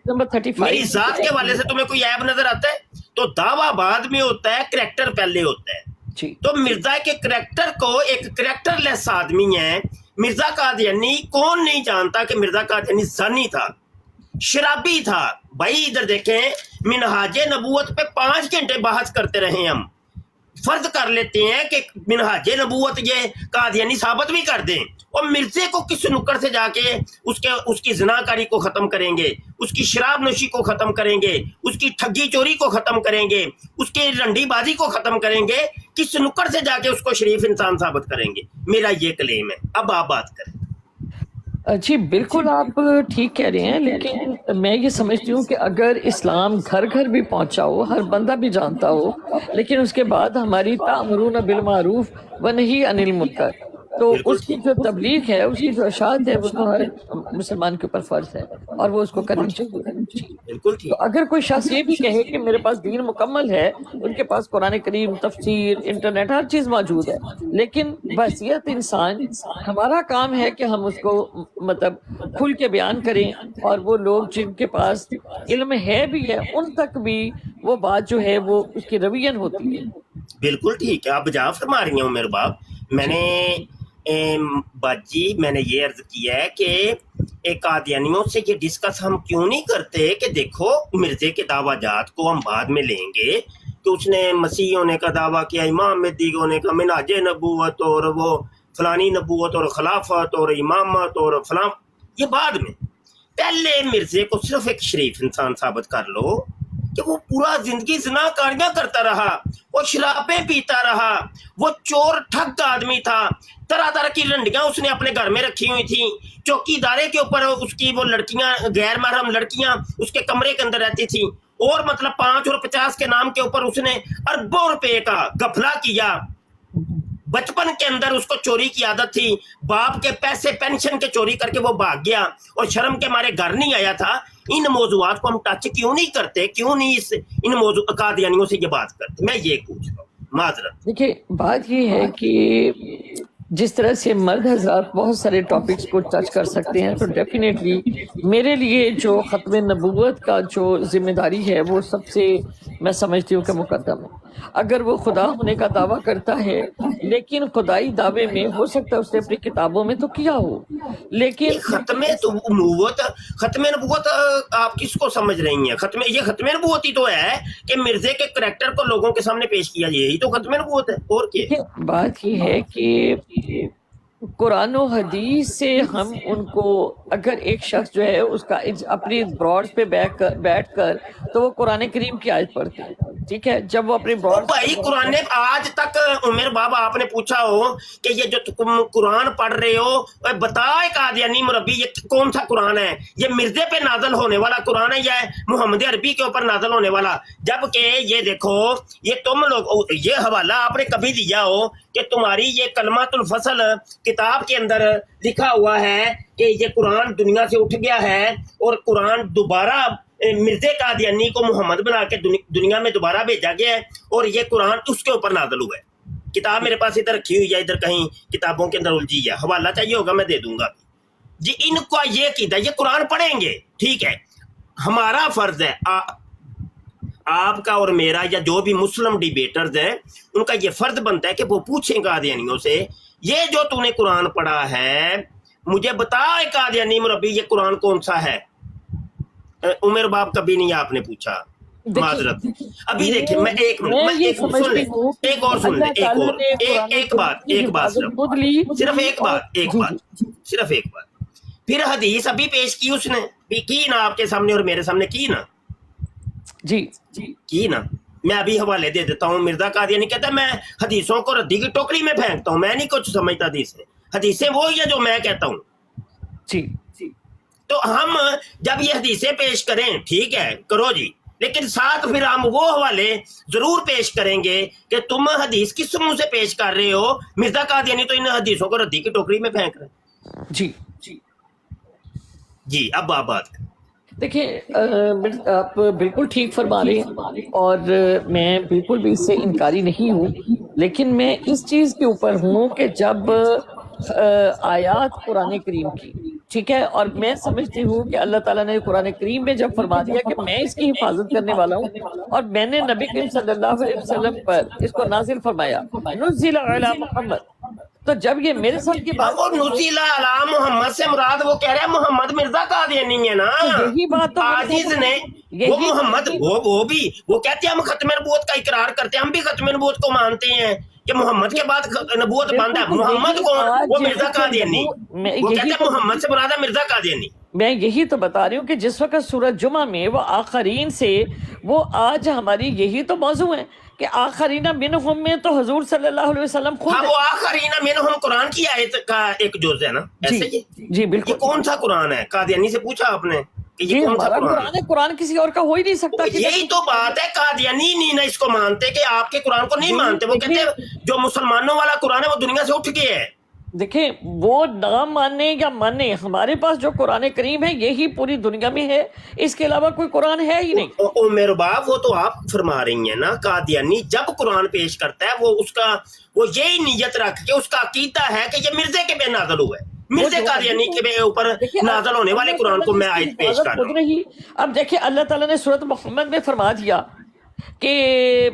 [SPEAKER 3] میری ذات کے حوالے سے تمہیں کوئی عیب نظر آتا ہے؟ تو دعویٰ بعد میں ہوتا ہے، کریکٹر پہلے ہوتا ہے. تو مرزا کے کریکٹر کو، ایک کریکٹر لیس آدمی ہے مرزا قادیانی. کون نہیں جانتا کہ مرزا قادیانی زانی تھا، شرابی تھا. بھائی ادھر دیکھیں، منہاج نبوت پہ 5 گھنٹے بحث کرتے رہے. ہم فرض کر لیتے ہیں کہ منہاج نبوت یہ قادیانی ثابت بھی کر دیں، اور مرزے کو کس نکڑ سے جا کے اس کی زناکاری کو ختم کریں گے، اس کی شراب نوشی کو ختم کریں گے، اس کی ٹھگی چوری کو ختم کریں گے، اس کی رنڈی بازی کو ختم کریں گے، کس نکڑ سے جا کے اس کو شریف انسان ثابت کریں گے؟ میرا یہ کلیم ہے. اب آپ بات کریں.
[SPEAKER 2] جی بالکل آپ ٹھیک کہہ رہے ہیں، لیکن میں یہ سمجھتی ہوں کہ اگر اسلام گھر گھر بھی پہنچا ہو، ہر بندہ بھی جانتا ہو، لیکن اس کے بعد ہماری تأمرون بالمعروف ونہی عن المنکر، تو اس کی جو تبلیغ ہے، اس کی جو اشاعت ہے، وہ تو ہر مسلمان کے اوپر فرض ہے اور وہ اس کو کرنی چاہیے. تو اگر کوئی شخص یہ بھی کہے کہ میرے پاس دین مکمل ہے، ان کے پاس قرآن کریم، تفسیر، انٹرنیٹ، ہر چیز موجود ہے، لیکن بحیثیت انسان ہمارا کام ہے کہ ہم اس کو مطلب کھل کے بیان کریں، اور وہ لوگ جن کے پاس علم ہے بھی ہے ان تک بھی وہ بات جو ہے وہ اس کی روین ہوتی ہے.
[SPEAKER 3] بالکل ٹھیک ہے، آپ بجا فرما رہی ہیں میرے باپ. میں نے باجی میں نے یہ عرض کیا ہے کہ قادیانیوں سے یہ ڈسکس ہم کیوں نہیں کرتے کہ دیکھو مرزے کے دعویٰ جات کو ہم بعد میں لیں گے کہ اس نے مسیح ہونے کا دعویٰ کیا، امام مہدی ہونے کا، منہاج نبوت، اور وہ فلانی نبوت اور خلافت اور امامت اور فلاں. یہ بعد میں. پہلے مرزے کو صرف ایک شریف انسان ثابت کر لو کہ وہ پورا زندگی زنا کاریاں کرتا رہا, وہ شرابیں پیتا رہا, وہ چور ٹھگ آدمی تھا, طرح طرح کی رنڈیاں اس نے اپنے گھر میں رکھی ہوئی تھیں, چوکی دارے کے اوپر اس کی وہ لڑکیاں, غیر محرم لڑکیاں اس کے کمرے کے اندر رہتی تھیں, اور مطلب 5 اور 50 کے نام کے اوپر اس نے اربوں روپے کا گھپلا کیا. بچپن کے اندر اس کو چوری کی عادت تھی, باپ کے پیسے پینشن کے چوری کر کے وہ بھاگ گیا اور شرم کے مارے گھر نہیں آیا تھا. ان موضوعات کو ہم ٹچ کیوں نہیں کرتے, کیوں نہیں ان موضوع قادیانیوں سے یہ بات کرتے, میں یہ پوچھ رہا ہوں معذرت.
[SPEAKER 2] دیکھیے بات یہ ہے کہ جس طرح سے مرد حضرات بہت سارے ٹاپکس کو ٹچ کر سکتے ہیں, تو ڈیفینیٹلی میرے لیے جو ختم نبوت کا جو ذمہ داری ہے وہ سب سے میں سمجھتی ہوں کہ مقدم ہے. اگر وہ خدا ہونے کا دعویٰ کرتا ہے لیکن خدائی دعوے میں ہو سکتا ہے اس نے اپنی کتابوں میں تو کیا ہو, لیکن
[SPEAKER 3] ختم نبوت آپ کس کو سمجھ رہی ہیں؟ یہ ختم نبوت ہی تو ہے کہ مرزے کے کریکٹر کو لوگوں کے سامنے پیش کیا, یہی تو ختم نبوت ہے, اور کیا؟
[SPEAKER 2] بات یہ ہے کہ قرآن و حدیث سے ہم ان کو, اگر ایک شخص جو ہے اس کا اپنی براڈ پہ بیٹھ کر تو وہ قرآن کریم کی آیت پڑھتے ہیں, ٹھیک ہے, جب وہ اپنی براڈ
[SPEAKER 3] بھائی قرآن نے آج تک عمر بابا آپ نے پوچھا ہو کہ یہ جو تم قرآن پڑھ رہے ہو بتا قادیانی مربی یہ کون سا قرآن ہے؟ یہ مرزے پہ نازل ہونے والا قرآن ہے یا محمد عربی کے اوپر نازل ہونے والا؟ جبکہ یہ دیکھو, یہ تم لوگ یہ حوالہ آپ نے کبھی دیا ہو کہ تمہاری یہ کلمات الفصل کتاب کے اندر لکھا ہوا ہے کہ یہ قرآن دنیا سے اٹھ گیا ہے اور قرآن دوبارہ مرزے قادیانی کو محمد بنا کے دنیا میں دوبارہ بھیجا گیا ہے اور یہ قرآن اس کے اوپر نازل ہوا ہے. کتاب میرے پاس ادھر رکھی ہوئی ہے, ادھر کہیں کتابوں کے اندر الجھی ہے, حوالہ چاہیے ہوگا میں دے دوں گا جی. ان کو یہ قیدا, یہ قرآن پڑھیں گے, ٹھیک ہے, ہمارا فرض ہے آپ کا اور میرا یا جو بھی مسلم ڈیبیٹرز ہیں ان کا یہ فرض بنتا ہے کہ وہ پوچھیں قادیانیوں سے یہ جو تو نے قرآن پڑھا ہے مجھے بتا قادیانی مربی یہ قرآن کون سا ہے. عمر باپ کبھی نہیں آپ نے پوچھا, معذرت. ابھی دیکھیں میں ایک اور سن لیں, ایک بات صرف ایک بات. پھر حدیث ابھی پیش کی اس نے, کی نا آپ کے سامنے اور میرے سامنے, کی نا
[SPEAKER 2] جی
[SPEAKER 3] کی نا. میں ابھی حوالے دے دیتا ہوں. مرزا قادیانی کہتا ہے میں حدیثوں کو ردی کی ٹوکری میں پھینکتا ہوں, میں نہیں کچھ سمجھتا حدیثیں وہی ہے جو میں کہتا ہوں.
[SPEAKER 2] جی
[SPEAKER 3] تو ہم جب یہ حدیثیں پیش کریں ٹھیک ہے کرو جی, لیکن ساتھ پھر ہم وہ حوالے ضرور پیش کریں گے کہ تم حدیث کس منہ سے پیش کر رہے ہو. مرزا قادیانی تو ان حدیثوں کو ردی کی ٹوکری میں پھینک رہے ہیں. جی اب آپ بات کریں.
[SPEAKER 2] دیکھیں آپ بالکل ٹھیک فرما رہے ہیں اور میں بالکل بھی اس سے انکاری نہیں ہوں, لیکن میں اس چیز کے اوپر ہوں کہ جب آیات قرآن کریم کی, ٹھیک ہے, اور میں سمجھتی ہوں کہ اللہ تعالیٰ نے قرآن کریم میں جب فرما دیا کہ میں اس کی حفاظت کرنے والا ہوں اور میں نے نبی کریم صلی اللہ علیہ وسلم پر اس کو نازل فرمایا نزل علی محمد, تو جب یہ میرے ساتھ کی بات,
[SPEAKER 3] وہ نزل علی محمد سے مراد وہ کہہ رہے ہیں محمد مرزا قادیانی ہے نا.
[SPEAKER 2] یہی بات تو
[SPEAKER 3] عاجز نے وہ محمد وہ بھی وہ کہتے ہیں ہم ختم نبوت کا اقرار کرتے ہیں, ہم بھی ختم نبوت کو مانتے ہیں کہ محمد کے بعد نبوت بند ہے. محمد کون؟ وہ مرزا قادیانی. وہ کہتے ہیں محمد سے مراد ہے مرزا قادیانی.
[SPEAKER 2] میں یہی تو بتا رہی ہوں کہ جس وقت سورہ جمعہ میں وہ آخرین سے, وہ آج ہماری یہی تو موضوع ہے کہ آخرین منہم میں تو حضور صلی اللہ علیہ وسلم خود,
[SPEAKER 3] ہاں وہ آخرین منہم قرآن کی آیت کا ایک جز ہے نا, ایسے
[SPEAKER 2] جی بالکل.
[SPEAKER 3] یہ کون سا قرآن ہے؟ قادیانی سے پوچھا آپ نے کہ یہ کون سا قرآن ہے؟
[SPEAKER 2] قرآن کسی اور کا ہو ہی نہیں سکتا.
[SPEAKER 3] یہی تو بات ہے, قادیانی نہیں نا اس کو مانتے کہ آپ کے قرآن کو نہیں مانتے. وہ کہتے ہیں جو مسلمانوں والا قرآن ہے وہ دنیا سے اٹھ گیا ہے.
[SPEAKER 2] دیکھیں وہ نہ ماننے یا ماننے, ہمارے پاس جو قرآن کریم ہے یہی پوری دنیا میں ہے, اس کے علاوہ کوئی قرآن ہے ہی نہیں.
[SPEAKER 3] میرے باپ وہ تو آپ فرما رہی ہیں نا, قادیانی جب قرآن پیش کرتا ہے وہ اس کا وہ یہی نیت رکھ کے اس کا عقیدہ ہے کہ یہ مرزے کے بے نازل ہوا ہے, مرزے قادیانی کے اوپر نازل ہونے والے قرآن کو میں آیت پیش کر رہا ہوں.
[SPEAKER 2] اب دیکھیں اللہ تعالیٰ نے سورۃ محمد میں فرما دیا کہ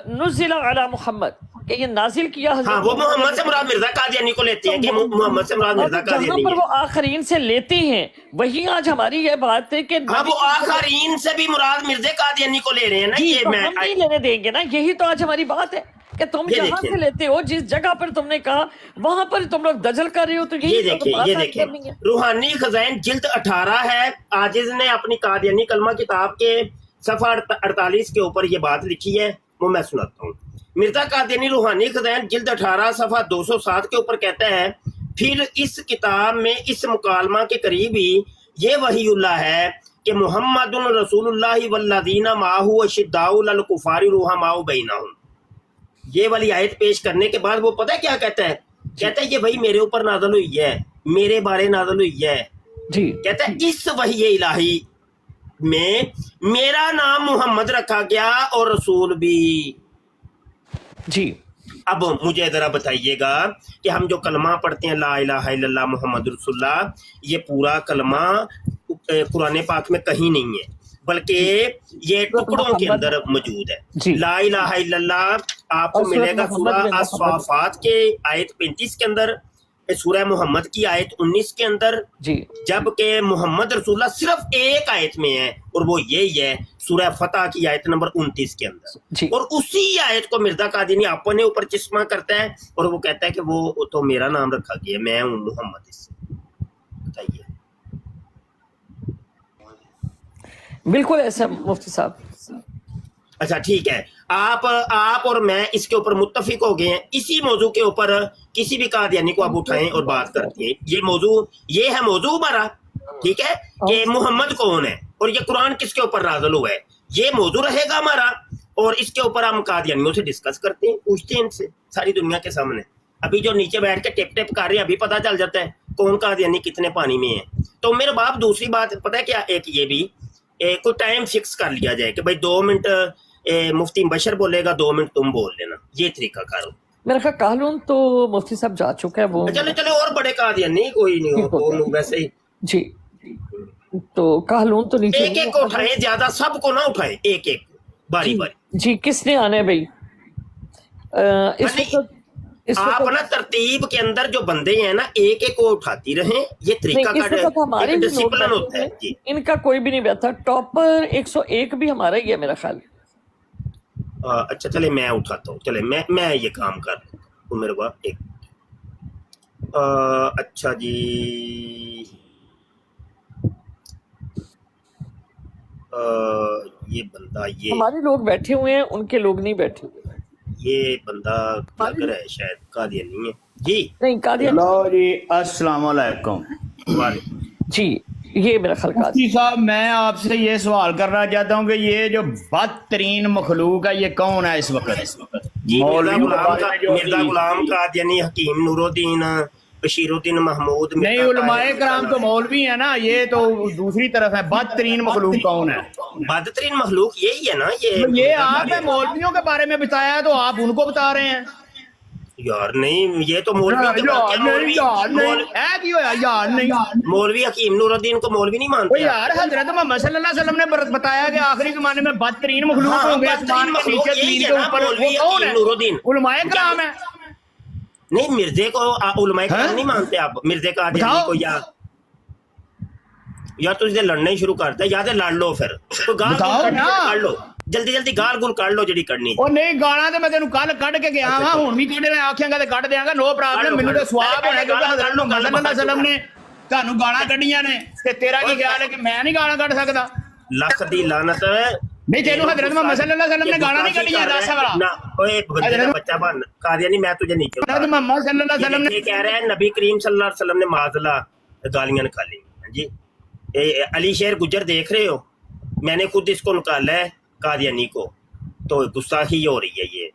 [SPEAKER 2] نزل علی محمد, کہ یہ نازل کیا
[SPEAKER 3] ہاں
[SPEAKER 2] حضرت
[SPEAKER 3] وہ محمد سے مراد مرزا قادیانی کو لیتے ہیں کہ محمد سے مراد مرزا
[SPEAKER 2] جہاں
[SPEAKER 3] قادیانی
[SPEAKER 2] پر
[SPEAKER 3] ہے.
[SPEAKER 2] وہ آخرین سے لیتے ہیں وہی آج ہماری یہ بات ہے کہ
[SPEAKER 3] ہاں وہ آخرین سے بھی مراد مرزا قادیانی کو لے رہے ہیں نا.
[SPEAKER 2] جی
[SPEAKER 3] یہ
[SPEAKER 2] تو
[SPEAKER 3] میں
[SPEAKER 2] ہم نہیں لینے دیں گے نا, یہی تو آج ہماری بات ہے کہ تم
[SPEAKER 3] یہ
[SPEAKER 2] جہاں
[SPEAKER 3] دیکھیں.
[SPEAKER 2] سے لیتے ہو, جس جگہ پر تم نے کہا وہاں پر تم لوگ دجل کر رہے ہو, تو
[SPEAKER 3] یہ
[SPEAKER 2] یہی تو
[SPEAKER 3] دیکھیں
[SPEAKER 2] بات
[SPEAKER 3] یہ
[SPEAKER 2] آج
[SPEAKER 3] دیکھیں
[SPEAKER 2] کرنی ہے.
[SPEAKER 3] روحانی خزائن جلد 18 ہے. عاجز نے اپنی قادیانی کلمہ کتاب کے صفحہ 48 کے اوپر یہ بات لکھی ہے, وہ میں سناتا ہوں. مرزا قادیانی روحانی خزائن جلد 18 صفحہ 207 کے اوپر کہتا ہے, پھر اس کتاب میں اس مکالمہ کے قریب ہی یہ وحی اللہ ہے کہ محمد رسول اللہ والذین معہ اشداء علی الکفار رحماء بینہم. یہ والی آیت پیش کرنے کے بعد وہ پتہ ہے کیا کہتا ہے؟ کہتا ہے یہ وحی میرے اوپر نازل ہوئی ہے, میرے بارے نازل ہوئی ہے.
[SPEAKER 2] جی
[SPEAKER 3] کہتا ہے اس وحی الہی میں میرا نام محمد رکھا گیا اور رسول بھی.
[SPEAKER 2] جی
[SPEAKER 3] اب مجھے ذرا بتائیے گا کہ ہم جو کلمہ پڑھتے ہیں لا الہ الا اللہ محمد رسول اللہ, یہ پورا کلمہ قرآن پاک میں کہیں نہیں ہے بلکہ یہ ٹکڑوں کے اندر موجود ہے.
[SPEAKER 2] جی.
[SPEAKER 3] لا الہ الا اللہ آپ کو
[SPEAKER 2] اور
[SPEAKER 3] ملے گا
[SPEAKER 2] محمد
[SPEAKER 3] سورہ
[SPEAKER 2] میں
[SPEAKER 3] الصافات کے آیت 35 کے اندر, سورہ محمد کی آیت 19 کے اندر,
[SPEAKER 2] جی
[SPEAKER 3] جبکہ محمد رسول اللہ صرف ایک آیت میں ہے اور وہ یہی ہے سورہ فتح کی آیت نمبر 29 کے اندر.
[SPEAKER 2] جی
[SPEAKER 3] اور اسی آیت کو مرزا قادیانی اپنے اوپر چشمہ کرتا ہے اور وہ کہتا ہے کہ وہ تو میرا نام رکھا گیا, میں ہوں محمد. اس سے بتائیے.
[SPEAKER 2] بالکل ایسا مفتی صاحب.
[SPEAKER 3] اچھا ٹھیک ہے, آپ اور میں اس کے اوپر متفق ہو گئے ہیں. اسی موضوع کے اوپر کسی بھی قادیانی کو آپ اٹھائیں اور بات کرتے ہیں. یہ ہے موضوع ہمارا, ٹھیک ہے, کہ محمد کون ہے اور یہ قرآن کس کے اوپر نازل ہوا ہے, یہ موضوع رہے گا ہمارا. اور اس کے اوپر ہم قادیانیوں سے ڈسکس کرتے ہیں, پوچھتے ہیں ان سے ساری دنیا کے سامنے. ابھی جو نیچے بیٹھ کے ٹپ ٹپ کر رہے ہیں ابھی پتہ چل جاتا ہے کون قادیانی کتنے پانی میں ہے. تو میرے باپ دوسری بات پتہ ہے کیا, ایک یہ بھی کوئی ٹائم فکس کر لیا جائے کہ بھائی 2 منٹ مفتی بشر بولے گا, 2 منٹ تم بول لینا, یہ طریقہ کارو.
[SPEAKER 2] میرا خیال کالون تو مفتی صاحب جا چکا ہے وہ.
[SPEAKER 3] چلے اور بڑے قادیانی کوئی نہیں ہو ویسے ہی.
[SPEAKER 2] جی تو کالون تو نیچے
[SPEAKER 3] ایک ایک کو اٹھائیں, زیادہ سب کو نہ اٹھائیں, ایک ایک باری باری.
[SPEAKER 2] جی کس نے آنا ہے بھائی؟
[SPEAKER 3] آپ نا ترتیب کے اندر جو بندے ہیں نا ایک ایک کو اٹھاتی رہیں, یہ طریقہ کا ڈسپلن ہوتا ہے. جی
[SPEAKER 2] ان کا کوئی بھی نہیں بیٹھا. ٹاپر 101 بھی ہمارا ہی ہے میرا خیال.
[SPEAKER 3] اچھا چلے میں اٹھاتا ہوں, چلے میں یہ کام کر ہوں میرے باپ. ایک اچھا جی, یہ بندہ یہ
[SPEAKER 2] ہمارے لوگ بیٹھے ہوئے ہیں, ان کے لوگ نہیں بیٹھے ہوئے.
[SPEAKER 3] یہ بندہ لگ رہا ہے شاید قادیانی ہے. جی
[SPEAKER 2] نہیں قادیانی.
[SPEAKER 5] ہلو جی السلام علیکم.
[SPEAKER 2] جی یہ میرا خیال
[SPEAKER 5] مفتی صاحب میں آپ سے یہ سوال کرنا چاہتا ہوں کہ یہ جو بدترین مخلوق ہے یہ کون ہے اس وقت؟
[SPEAKER 3] جی مرزا غلام قادیانی, حکیم نور الدین, بشیر الدین محمود.
[SPEAKER 5] نہیں علماء کرام تو مولوی ہیں نا, یہ تو دوسری طرف ہے. بدترین مخلوق کون ہے؟
[SPEAKER 3] بدترین مخلوق یہی ہے نا.
[SPEAKER 5] یہ آپ نے مولویوں کے بارے میں بتایا ہے تو آپ ان کو بتا رہے ہیں
[SPEAKER 3] یار. نہیں یہ تو مولوی مولوی حکیم نور الدین کو مولوی نہیں مانتے
[SPEAKER 5] یار. حضرت محمد صلی اللہ علیہ وسلم نے بتایا کہ آخری زمانے میں بدترین مخلوق ہوں گے آسمان کے نیچے زمین کے اوپر. وہ کون ہے؟ علماء کرام ہے.
[SPEAKER 3] نہیں مرزے کو علماء کرام نہیں مانتے آپ. مرزے کا کو یا تجھے لڑنا ہی شروع کرتا ہے, یا تو لڑ لو پھر تو گال کر لو, جلدی جلدی گال گل کر لو جڑی کرنی.
[SPEAKER 5] او نہیں گالاں تے میں تینوں کل کڈ کے گیا ہاں, ہن بھی کڈ میں آکھیاں گا تے کڈ دیاں گا, نو پرابلم. مینوں تے ثواب ہونا کیونکہ حضرت محمد صلی اللہ علیہ وسلم نے تانوں گالاں کڈیاں نے تے تیرا کی خیال ہے کہ میں نہیں گالاں کڈ سکدا؟
[SPEAKER 3] لکھ دی لعنت.
[SPEAKER 5] نہیں تینوں حضرت محمد صلی اللہ علیہ وسلم نے گالاں نہیں کڈیاں, دس والا
[SPEAKER 3] نہ اوے بندے دا بچہ بن قادیانی. میں تجھے نیچے
[SPEAKER 5] حضرت محمد صلی اللہ علیہ وسلم نے
[SPEAKER 3] یہ کہہ رہا ہے نبی کریم صلی اللہ علیہ وسلم نے معاذ اللہ گالیاں نکالی. جی علی شیر گجر دیکھ رہے ہو, میں نے خود اس کو نکالا ہے قادیانی کو, تو گستاخی ہو رہی ہے.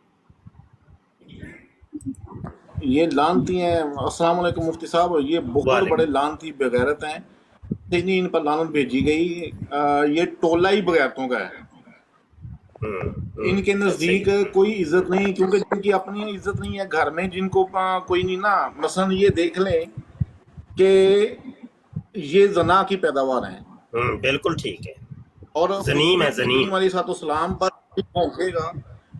[SPEAKER 6] یہ لانتی ہیں. السلام علیکم مفتی صاحب, یہ بہت بڑے لانتی بغیرت ہیں. نہیں ان پر لعنت بھیجی گئی. یہ ٹولہ ہی بغیرتوں کا ہے. ان کے نزدیک کوئی عزت نہیں, کیونکہ جن کی اپنی عزت نہیں ہے گھر میں, جن کو کوئی نہیں نا. مثلا یہ دیکھ لیں کہ یہ زنا کی پیداوار ہیں.
[SPEAKER 3] بالکل ٹھیک ہے.
[SPEAKER 6] اور
[SPEAKER 3] زنیم ہے, زنیم
[SPEAKER 6] علیہ السلام پر پہنچے گا